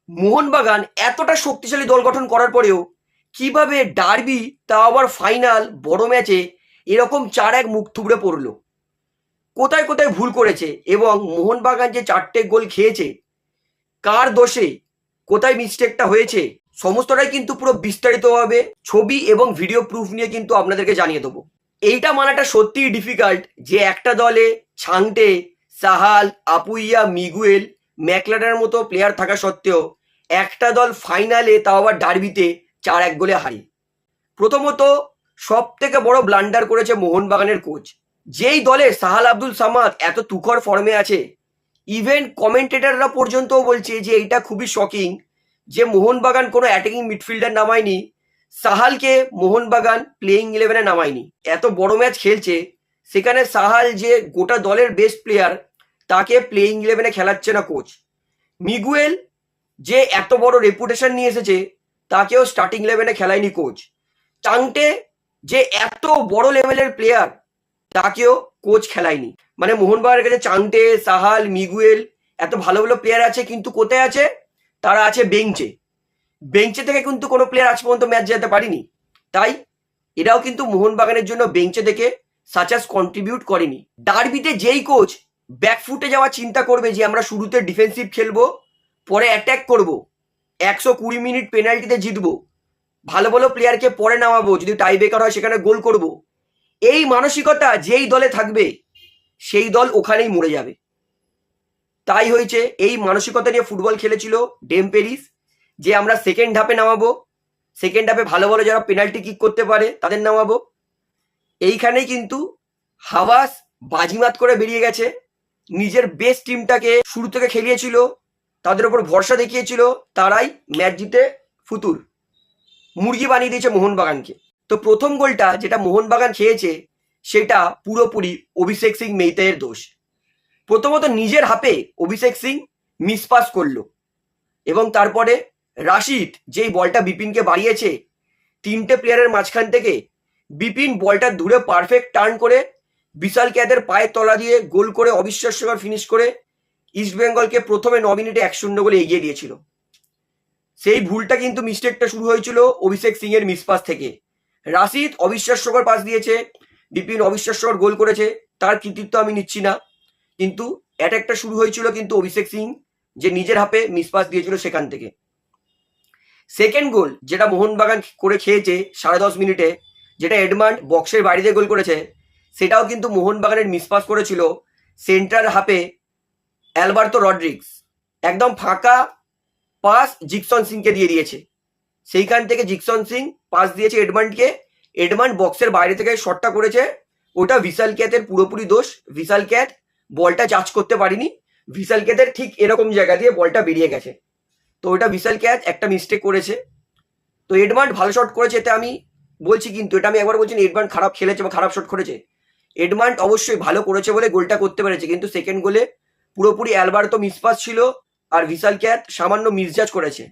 মোহনবাগান এতটা শক্তিশালী দল গঠন করার পরেও কিভাবে ডার্বি, তাও আবার ফাইনাল বড় ম্যাচে এরকম 4-1 মুখ থুবড়ে পড়লো? কোথায় কোথায় ভুল করেছে এবং মোহনবাগান যে 4টে গোল খেয়েছে কার দোষে, কোথায় মিস্টেকটা হয়েছে, সমস্তটাই কিন্তু পুরো বিস্তারিতভাবে ছবি এবং ভিডিও প্রুফ নিয়ে কিন্তু আপনাদেরকে জানিয়ে দেবো। এইটা মানাটা সত্যিই ডিফিকাল্ট যে একটা দলে ছাংটে, সাহাল, আপুইয়া, মিগুয়েল, ম্যাকলারের মতো প্লেয়ার থাকা সত্ত্বেও একটা দল ফাইনালে, তাও আবার ডার্বিতে 4-1 গোলে হারে। প্রথমত সব থেকে বড় ব্লান্ডার করেছে মোহনবাগানের কোচ। যেই দলে সাহাল আব্দুল সামাদ এত তুখর ফর্মে আছে, ইভেন কমেন্টেটররা পর্যন্তও বলছে যে এইটা খুবই শকিং যে মোহনবাগান কোনো অ্যাটাকিং মিডফিল্ডার নামায়নি, সাহালকে মোহনবাগান প্লেইং 11-এ নামায়নি। এত বড় ম্যাচ খেলছে, সেখানে সাহাল যে গোটা দলের বেস্ট প্লেয়ার, তাকে প্লেইং 11-এ খেলাচ্ছে না কোচ। মিগুয়েল যে এত বড় রেপুটেশন নিয়ে এসেছে, তাকেও স্টার্টিং 11-এ খেলায়নি কোচ। চাংটে যে এত বড় লেভেলের প্লেয়ার, তাকেও কোচ খেলায়নি। মানে মোহনবাগানের কাছে চাংটে, সাহাল, মিগুয়েল এত ভালো ভালো প্লেয়ার আছে, কিন্তু কোথায় আছে? তারা আছে বেঞ্চে। বেঞ্চে থেকে কিন্তু কোনো প্লেয়ার আজ পর্যন্ত ম্যাচ যেতে পারেনি। তাই এরাও কিন্তু মোহনবাগানের জন্য বেঞ্চে থেকে সাচাস কন্ট্রিবিউট করেনি। ডার্বিতে যেই কোচ ব্যাকফুটে যাওয়া চিন্তা করবে যে আমরা শুরুতে ডিফেন্সিভ খেলবো, পরে অ্যাট্যাক করব, 120 মিনিট পেনাল্টিতে জিতবো, ভালো ভালো প্লেয়ারকে পরে নামাবো, যদি টাই ব্রেকার হয় সেখানে গোল করব, এই মানসিকতা যেই দলে থাকবে সেই দল ওখানেই মরে যাবে। তাই হয়েছে, এই মানসিকতা নিয়ে ফুটবল খেলেছিল ডেম পেরিস, যে আমরা সেকেন্ড হাফে নামাবো, সেকেন্ড হাফে ভালো ভালো যারা পেনাল্টি কিক করতে পারে তাদের নামাবো। এইখানেই কিন্তু হাওয়াস বাজিমাত করে বেরিয়ে গেছে। নিজের বেস্ট টিমটাকে শুরু থেকে খেলিয়েছিল, তাদের উপর ভরসা দেখিয়েছিল, তারাই ম্যাচ জিতে ফুতুর মুরগি বানিয়ে দিয়েছে মোহনবাগানকে। তো প্রথম গোলটা যেটা মোহনবাগান খেয়েছে, সেটা পুরোপুরি অভিষেক সিং মেহতাইয়ের দোষ। প্রথমত নিজের হাফে অভিষেক সিং মিসপাস করলো, এবং তারপরে রাশিদ যেই বলটা বিপিনকে বাড়িয়েছে, 3টে প্লেয়ারের মাঝখান থেকে বিপিন বলটা দূরে পারফেক্ট টার্ন করে বিশাল ক্যাদের পায়ের তলা দিয়ে গোল করে অবিশ্বাস্যকর ফিনিশ করে ইস্টবেঙ্গলকে প্রথমে 9 মিনিটে 1-0 গোলে এগিয়ে দিয়েছিল। সেই ভুলটা কিন্তু, মিস্টেকটা শুরু হয়েছিল অভিষেক সিং এর মিসপাস থেকে। রাশিদ অবিশ্বাস্যকর পাস দিয়েছে, বিপিন অবিশ্বাস্যকর গোল করেছে, তার কৃতিত্ব আমি নিচ্ছি না, কিন্তু অ্যাটাকটা শুরু হয়েছিল কিন্তু অভিষেক সিং যে নিজের হাফে মিসপাস দিয়েছিল সেখান থেকে। সেকেন্ড গোল যেটা মোহনবাগান করে খেয়েছে 10:30 মিনিটে, যেটা এডমান্ড বক্সের বাইরে গোল করেছে, সেটাও কিন্তু মোহনবাগানের মিসপাস করেছিল সেন্ট্রাল হাফে অ্যালবার্তো রড্রিগস। একদম ফাঁকা পাস জিকসন সিংকে দিয়ে দিয়েছে, সেইখান থেকে জিকসন সিং পাস দিয়েছে এডমান্ডকে, এডমান্ড বক্সের বাইরে থেকে শটটা করেছে, ওটা ভিশাল ক্যাথের পুরোপুরি দোষ। ভিশাল ক্যাথ বলটা জাজ করতে পারিনি, ভিশাল ক্যাথের ঠিক এরকম জায়গা দিয়ে বলটা বেরিয়ে গেছে, তো ওটা ভিশাল ক্যাথ একটা মিস্টেক করেছে। তো এডমান্ড ভালো শট করেছে, এটা আমি বলছি, কিন্তু এটা আমি একবার বলছি না এডমান্ড খারাপ খেলেছে বা খারাপ শট করেছে। এডমান্ড অবশ্যই ভালো করেছে বলে গোলটা করতে পেরেছে, কিন্তু সেকেন্ড গোলে পুরোপুরি অ্যালবার্তো মিসপাস ছিল আর ভিশাল ক্যাথ সামান্য মিসজাজ করেছে।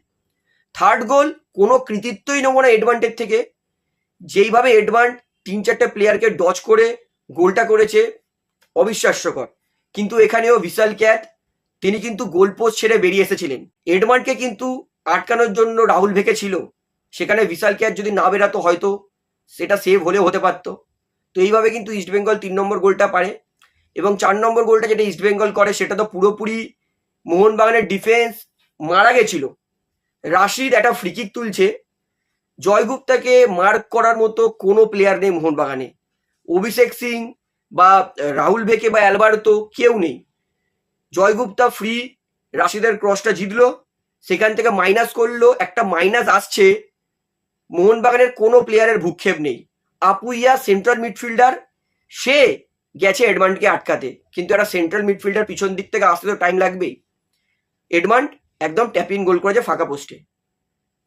থার্ড গোল কোনো কৃতিত্বই নেবো না এডমান্ডের থেকে, যেইভাবে এডমান্ড 3-4টে প্লেয়ারকে ডচ করে গোলটা করেছে, অবিশ্বাস্যকর। কিন্তু এখানেও ভিশাল ক্যাথ তিনি কিন্তু গোল পোস্ট ছেড়ে বেরিয়ে এসেছিলেন। এডমান্ডকে কিন্তু আটকানোর জন্য রাহুল ভেকে ছিল, সেখানে ভিশাল ক্যাথ যদি না বেরাতো হয়তো সেটা সেভ হলেও হতে পারতো। তো এইভাবে কিন্তু ইস্টবেঙ্গল 3 নম্বর গোলটা পারে, এবং 4 নম্বর গোলটা যেটা ইস্টবেঙ্গল করে, সেটা তো পুরোপুরি মোহনবাগানের ডিফেন্স মারা গেছিল। রাশিদ একটা ফ্রিকিক তুলছে, জয়গুপ্তাকে মার্ক করার মতো কোনো প্লেয়ার নেই মোহনবাগানে, অভিষেক সিং বা রাহুল ভেকে বা অ্যালবার্তো কেউ নেই। জয়গুপ্তা ফ্রি, রাশিদের ক্রসটা জিতলো, সেখান থেকে মাইনাস করলো, একটা মাইনাস আসছে, মোহনবাগানের কোনো প্লেয়ারের ভূক্ষেপ নেই। আপুইয়া সেন্ট্রাল মিডফিল্ডার, সে গেছে এডমান্ডকে আটকাতে, কিন্তু একটা সেন্ট্রাল মিডফিল্ডার পিছন দিক থেকে আসতে তো টাইম লাগবেই। এডমান্ড একদম ট্যাপিং গোল করেছে ফাঁকা পোস্টে।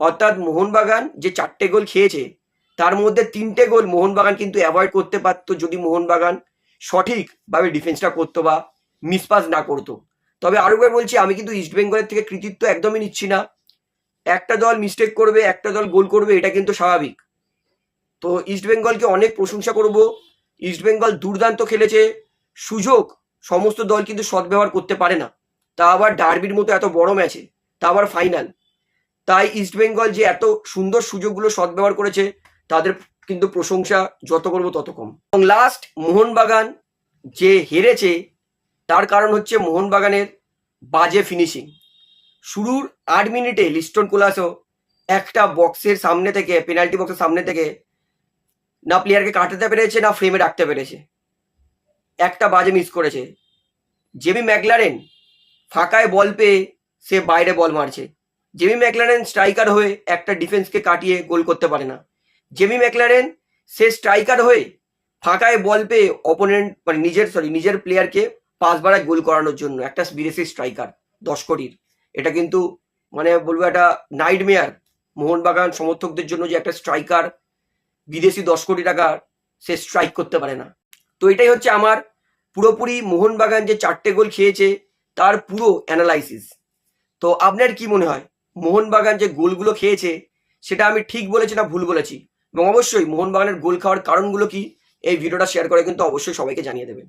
অর্থাৎ মোহনবাগান যে 4টে গোল খেয়েছে, তার মধ্যে 3টে গোল মোহনবাগান কিন্তু অ্যাভয়েড করতে পারতো যদি মোহনবাগান সঠিকভাবে ডিফেন্সটা করতো বা মিসপাস না করতো। তবে আরও একবার বলছি, আমি কিন্তু ইস্টবেঙ্গলের থেকে কৃতিত্ব একদমই নিচ্ছি না। একটা দল মিস্টেক করবে, একটা দল গোল করবে, এটা কিন্তু স্বাভাবিক। তো ইস্টবেঙ্গলকে অনেক প্রশংসা করব, ইস্টবেঙ্গল দুর্দান্ত খেলেছে। সুযোগ সমস্ত দল কিন্তু সদ্ব্যবহার করতে পারে না, তা আবার ডার্বির মতো এত বড় ম্যাচে তা আবার ফাইনাল। তাই ইস্টবেঙ্গল যে এত সুন্দর সুযোগগুলো সদ্ব্যবহার করেছে তাদের কিন্তু প্রশংসা যত করবো তত কম। এবং লাস্ট মোহনবাগান যে হেরেছে তার কারণ হচ্ছে মোহনবাগানের বাজে ফিনিশিং। শুরুর 8 মিনিটে লিস্টন কোলাসও একটা বক্সের সামনে থেকে, পেনাল্টি বক্সের সামনে থেকে না প্লেয়ারকে কাটাতে পেরেছে না ফ্রেমে রাখতে পেরেছে, একটা বাজে মিস করেছে। জেমি ম্যাকলারেন ফাঁকায় বল পেয়ে সে বাইরে বল মারছে। জেমি ম্যাকলারেন স্ট্রাইকার হয়ে একটা ডিফেন্সকে কাটিয়ে গোল করতে পারে না। জেমি ম্যাকলারেন সে স্ট্রাইকার হয়ে ফাঁকায় বল পেয়ে অপোনেন্ট মানে নিজের প্লেয়ারকে পাস বাড়ায় গোল করানোর জন্য একটা বিদেশি স্ট্রাইকার 10 কোটির। এটা কিন্তু মানে বলবো একটা নাইটমেয়ার মোহনবাগান সমর্থকদের জন্য, যে একটা স্ট্রাইকার বিদেশি 10 কোটি টাকা সে স্ট্রাইক করতে পারে না। তো এটাই হচ্ছে আমার পুরোপুরি মোহনবাগান যে 4টে গোল খেয়েছে তার পুরো অ্যানালাইসিস। তো আপনার কি মনে হয় মোহনবাগান যে গোলগুলো খেয়েছে সেটা আমি ঠিক বলেছি না ভুল বলেছি? এবং অবশ্যই মোহনবাগানের গোল খাওয়ার কারণগুলো কি এই ভিডিওটা শেয়ার করে কিন্তু অবশ্যই সবাইকে জানিয়ে দেবেন।